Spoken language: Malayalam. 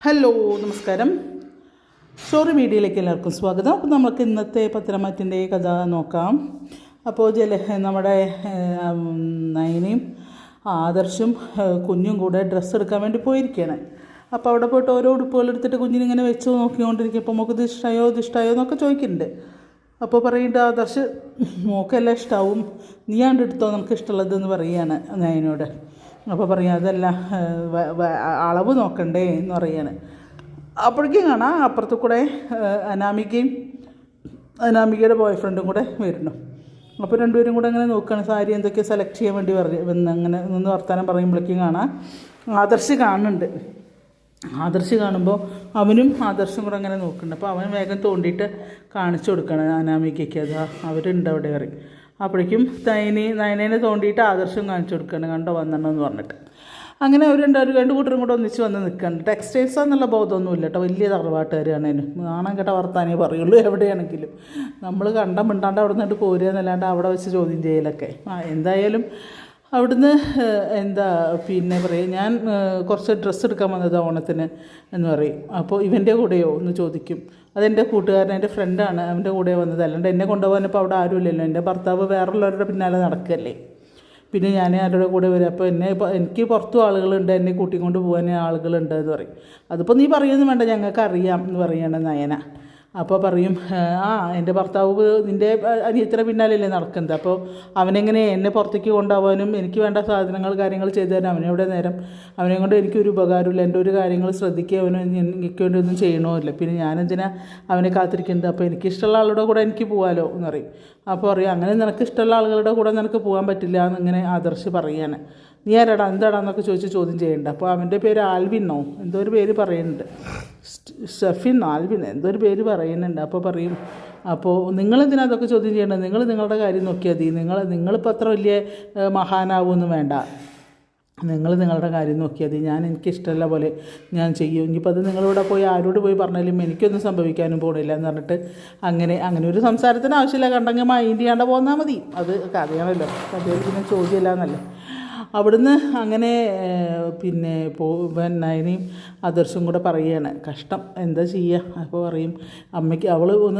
ഹലോ, നമസ്കാരം. സ്റ്റോറി മീഡിയയിലേക്ക് എല്ലാവർക്കും സ്വാഗതം. അപ്പോൾ നമുക്ക് ഇന്നത്തെ പത്രമാറ്റിൻ്റെ കഥ നോക്കാം. അപ്പോൾ നമ്മുടെ നയനയും ആദർശും കുഞ്ഞും കൂടെ ഡ്രസ്സ് എടുക്കാൻ വേണ്ടി പോയിരിക്കുകയാണ്. അപ്പോൾ അവിടെ പോയിട്ട് ഓരോ ഉടുപ്പുകൾ എടുത്തിട്ട് കുഞ്ഞിനിങ്ങനെ വെച്ച് നോക്കിക്കൊണ്ടിരിക്കും. അപ്പോൾ നമുക്ക് ഇത് ഇഷ്ടമായോ എന്നൊക്കെ ചോദിക്കുന്നുണ്ട്. അപ്പോൾ പറയുന്നുണ്ട് ആദർശ്, മോക്കെല്ലാം ഇഷ്ടമാവും, നീയാണ്ട് എടുത്തോ നമുക്ക് ഇഷ്ടമുള്ളതെന്ന് പറയുകയാണ് നയനോട്. അപ്പോൾ പറയാം അതല്ല, അളവ് നോക്കണ്ടേ എന്ന് പറയാണ്. അപ്പോഴേക്കും കാണാം അപ്പുറത്ത് കൂടെ അനാമികയുടെ ബോയ് ഫ്രണ്ടും കൂടെ വരുന്നു. അപ്പോൾ രണ്ടുപേരും കൂടെ അങ്ങനെ നോക്കുകയാണ്, സാരി എന്തൊക്കെ സെലക്ട് ചെയ്യാൻ വേണ്ടി അങ്ങനെ നിന്ന് വർത്താനം പറയുമ്പോഴേക്കും കാണാം ആദർശ് കാണുന്നുണ്ട്. ആദർശ് കാണുമ്പോൾ അവനും ആദർശും കൂടെ അങ്ങനെ നോക്കുന്നുണ്ട്. അപ്പോൾ അവൻ വേഗം തോണ്ടിയിട്ട് കാണിച്ചു കൊടുക്കണം അനാമികയ്ക്ക്, അതാ അവരുണ്ട് അവിടെ കയറി. അപ്പോഴേക്കും നയനേനെ തോണ്ടിയിട്ട് ആദർശം കാണിച്ചു കൊടുക്കുകയാണ്, കണ്ടോ വന്നിട്ടെന്ന് പറഞ്ഞിട്ട്. അങ്ങനെ അവർ രണ്ട് കൂട്ടരും കൂടെ ഒന്നിച്ച് വന്ന് നിൽക്കുകയാണ്. ടെക്സ്റ്റൈൽസ് എന്നുള്ള ബോധമൊന്നുമില്ല കേട്ടോ, വലിയ തറവാട്ടുകാരാണ്. നാണം കേട്ട വർത്താനേ പറയുള്ളൂ എവിടെയാണെങ്കിലും. നമ്മൾ മിണ്ടാണ്ട് അവിടെ നിന്നിട്ട് പോരുക എന്നല്ലാണ്ട് അവിടെ വെച്ച് ചോദ്യം ചെയ്യലൊക്കെ. എന്തായാലും അവിടുന്ന് പിന്നെ പറയും, ഞാൻ കുറച്ച് ഡ്രസ്സ് എടുക്കാൻ വന്നത് ഓണത്തിന് എന്ന് പറയും. അപ്പോൾ ഇവൻ്റെ കൂടെയോ എന്ന് ചോദിക്കും. അതെൻ്റെ കൂട്ടുകാരൻ, എൻ്റെ ഫ്രണ്ടാണ്, അവൻ്റെ കൂടെ വന്നത്, അല്ലാണ്ട് എന്നെ കൊണ്ടുപോകാനിപ്പോൾ അവിടെ ആരുമില്ലല്ലോ. എൻ്റെ ഭർത്താവ് വേറുള്ളവരുടെ പിന്നാലെ നടക്കല്ലേ, പിന്നെ ഞാൻ ആരുടെ കൂടെ വരും. അപ്പോൾ എനിക്ക് പുറത്തും ആളുകളുണ്ട്, എന്നെ കൂട്ടിക്കൊണ്ട് പോകാൻ ആളുകളുണ്ട് എന്ന് പറയും. അതിപ്പോൾ നീ പറയുമെന്ന് വേണ്ട, ഞങ്ങൾക്ക് അറിയാം എന്ന് പറയുകയാണ് നയന. അപ്പോൾ പറയും, എൻ്റെ ഭർത്താവ് നിൻ്റെ അനിയത്തിയുടെ പിന്നാലല്ലേ നടക്കുന്നത്, അപ്പോൾ അവനെങ്ങനെ എന്നെ പുറത്തേക്ക് കൊണ്ടുപോകാനും എനിക്ക് വേണ്ട കാര്യങ്ങൾ ചെയ്തു തരാൻ അവനെവിടെ നേരം, അവനെ കൊണ്ട് എനിക്കൊരു ഉപകാരമില്ല, എൻ്റെ ഒരു കാര്യങ്ങൾ ശ്രദ്ധിക്കുക, അവന് എനിക്ക് വേണ്ടി ഒന്നും ചെയ്യണമില്ല, പിന്നെ ഞാനെന്തിനാ അവനെ കാത്തിരിക്കുന്നത്, അപ്പോൾ എനിക്കിഷ്ടമുള്ള ആളുടെ കൂടെ എനിക്ക് പോകാമല്ലോ എന്ന് പറയും. അപ്പോൾ പറയും, അങ്ങനെ നിനക്ക് ഇഷ്ടമുള്ള ആളുകളുടെ കൂടെ നിനക്ക് പോകാൻ പറ്റില്ല എന്നിങ്ങനെ ആദർശ് പറയുകയാണ്. നീ ആരാടാ എന്താടാന്നൊക്കെ ചോദ്യം ചെയ്യണ്ട. അപ്പോൾ അവൻ്റെ പേര് ആൽവിനോ എന്തോ ഒരു പേര് പറയുന്നുണ്ട്, ഷെഫിൻ ആൽവിൻ എന്തോ ഒരു പേര് പറയുന്നുണ്ട്. അപ്പോൾ പറയും, അപ്പോൾ നിങ്ങളെന്തിനാ അതൊക്കെ ചോദ്യം ചെയ്യേണ്ടത്, നിങ്ങളുടെ കാര്യം നോക്കിയാൽ മതി, നിങ്ങളിപ്പോൾ അത്ര വലിയ മഹാനാവുമൊന്നും വേണ്ട, നിങ്ങളുടെ കാര്യം നോക്കിയാൽ മതി, എനിക്കിഷ്ടമുള്ള പോലെ ഞാൻ ചെയ്യും, ഇനിയിപ്പോൾ അത് നിങ്ങളിവിടെ പോയി ആരോട് പോയി പറഞ്ഞാലും എനിക്കൊന്നും സംഭവിക്കാനും പോകണില്ല എന്ന് പറഞ്ഞിട്ട് അങ്ങനെ ഒരു സംസാരത്തിന് ആവശ്യമില്ല, കണ്ടെങ്കിൽ മൈൻഡ് ചെയ്യാണ്ട് പോന്നാൽ മതി. അത് കഥയാണല്ലോ, കഥയിൽ പിന്നെ ചോദ്യമില്ല എന്നല്ലേ. അവിടുന്ന് അങ്ങനെ പിന്നെ നയനയും ആദർശും കൂടെ പറയുകയാണ്, കഷ്ടം എന്താ ചെയ്യുക. അപ്പോൾ പറയും, അമ്മയ്ക്ക് അവൾ ഒന്ന്